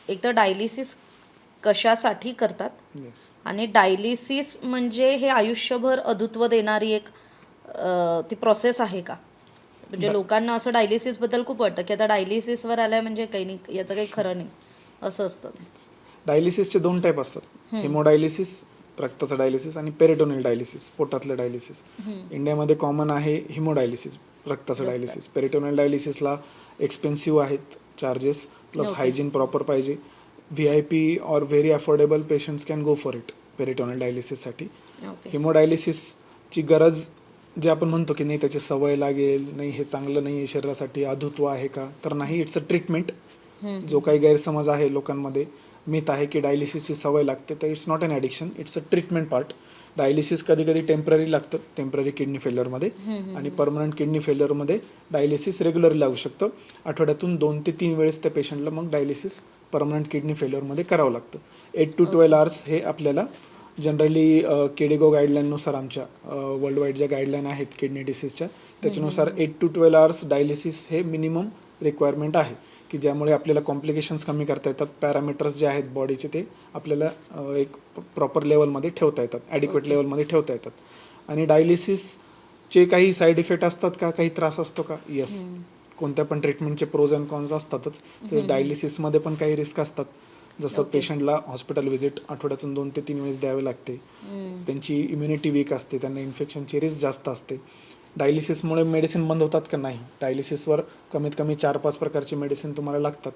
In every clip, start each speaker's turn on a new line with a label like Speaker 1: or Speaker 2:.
Speaker 1: एक तर डायलिसिस कशासाठी करतात
Speaker 2: येस.
Speaker 1: आणि डायलिसिस म्हणजे हे आयुष्यभर अधुत्व देणारी एक ती प्रोसेस आहे का? म्हणजे लोकांना असं डायलिसिसबद्दल खूप वाटतं की आता डायलिसिसवर आलं म्हणजे काही नाही, याचं काही खरं नाही असं असतं.
Speaker 2: डायलिसिसचे 2 टाईप असतात, हिमोडायलिसिस रक्ताचं डायलिसिस आणि पेरिटोनियल डायलिसिस पोटातलं डायलिसिस. इंडियामध्ये कॉमन आहे हिमोडायलिसिस रक्ताचं डायलिसिस. पेरिटोनियल डायलिसिसला एक्सपेन्सिव्ह आहेत चार्जेस, प्लस हायजीन प्रॉपर पाहिजे. VIP और very affordable patients can go for it peritoneal डायलिसिससाठी. हिमोडायलिसिसची गरज जे आपण म्हणतो की नाही त्याची सवय लागेल, नाही हे चांगलं नाही आहे शरीरासाठी, अधुत्व आहे का, तर नाही, इट्स अ ट्रीटमेंट. जो काही गैरसमज आहे लोकांमध्ये, मिथ आहे की डायलिसिसची सवय लागते, तर it's not an addiction, it's a treatment part. Dialysis कधी कधी टेम्पररी लागतं, टेम्पररी किडनी फेल्युअरमध्ये, आणि परमनंट किडनी फेल्युअरमध्ये डायलिसिस रेग्युलरली लागू शकतं. आठवड्यातून 2 ते 3 वेळेस त्या पेशंटला मग डायलिसिस परमनंट किडनी फेल्युअरमध्ये करावं लागतं. 8 to 12 hours हे आपल्याला जनरली केडिगो गाईडलाईननुसार, आमच्या वर्ल्ड वाईड ज्या गाईडलाईन आहेत किडनी डिसीजच्या, त्याच्यानुसार 8 to 12 hours डायलिसिस हे मिनिमम रिक्वायरमेंट आहे, की ज्यामुळे आपल्याला कॉम्प्लिकेशन्स कमी करता येतात. पॅरामीटर्स जे आहेत बॉडीचे ते आपल्याला एक प्रॉपर लेवलमध्ये ठेवता येतात, ॲडिक्वेट लेवलमध्ये ठेवता येतात. आणि डायलिसिसचे काही साईड इफेक्ट असतात का, काही त्रास असतो का? येस. कोणत्या पण ट्रीटमेंटचे प्रोज अँड कॉन्स असतातच. तर डायलिसिसमध्ये पण काही रिस्क असतात, जसं पेशंटला हॉस्पिटल व्हिजिट आठवड्यातून 2 ते 3 वेळेस द्यावे लागते. त्यांची इम्युनिटी वीक असते, त्यांना इन्फेक्शनची रिस्क जास्त असते. डायलिसिसमुळे मेडिसिन बंद होतात का? नाही. डायलिसिसवर कमीत कमी 4-5 प्रकारची मेडिसिन तुम्हाला लागतात.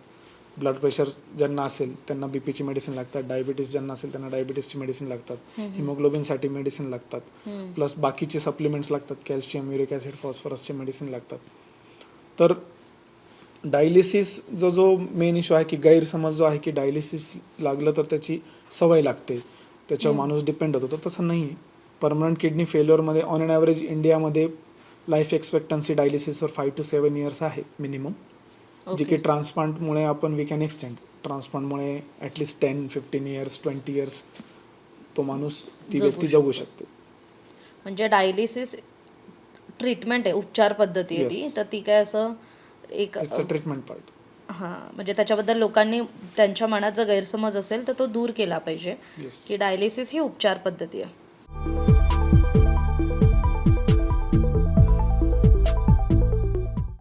Speaker 2: ब्लड प्रेशर ज्यांना असेल त्यांना बीपीची मेडिसिन लागतात, डायबिटीस ज्यांना असेल त्यांना डायबिटीसची मेडिसिन लागतात, हिमोग्लोबिनसाठी मेडिसिन लागतात, प्लस बाकीचे सप्लिमेंट्स लागतात, कॅल्शियम, युरिक ॲसिड, फॉस्फरसचे मेडिसिन लागतात. तर डायलिसिस जो मेन इश्यू आहे की गैरसमज जो आहे की डायलिसिस लागलं तर त्याची सवय लागते, त्याच्यावर माणूस डिपेंड होतो, तर तसं नाही आहे. परमनंट किडनी फेल्युअरमध्ये ऑन अन ॲव्हरेज इंडियामध्ये लाईफ एक्सपेक्टन्सी डायलिसिसवर 5 to 7 years आहे मिनिमम, जी की ट्रान्सप्लांटमुळे आपण वी कॅन एक्सटेंड. ट्रान्सप्लांटमुळे ॲटलिस्ट 10-15 years, 20 years तो माणूस, ती व्यक्ती जगू शकते.
Speaker 1: म्हणजे डायलिसिस ट्रीटमेंट आहे, उपचार पद्धती आहे ती, तर ती काय असं एक
Speaker 2: इट्स अ ट्रीटमेंट पार्ट.
Speaker 1: हां, म्हणजे त्याच्याबद्दल लोकांनी त्यांच्या मनात जर गैरसमज असेल तर तो दूर केला पाहिजे
Speaker 2: येस.
Speaker 1: की डायलिसिस ही उपचार पद्धती आहे.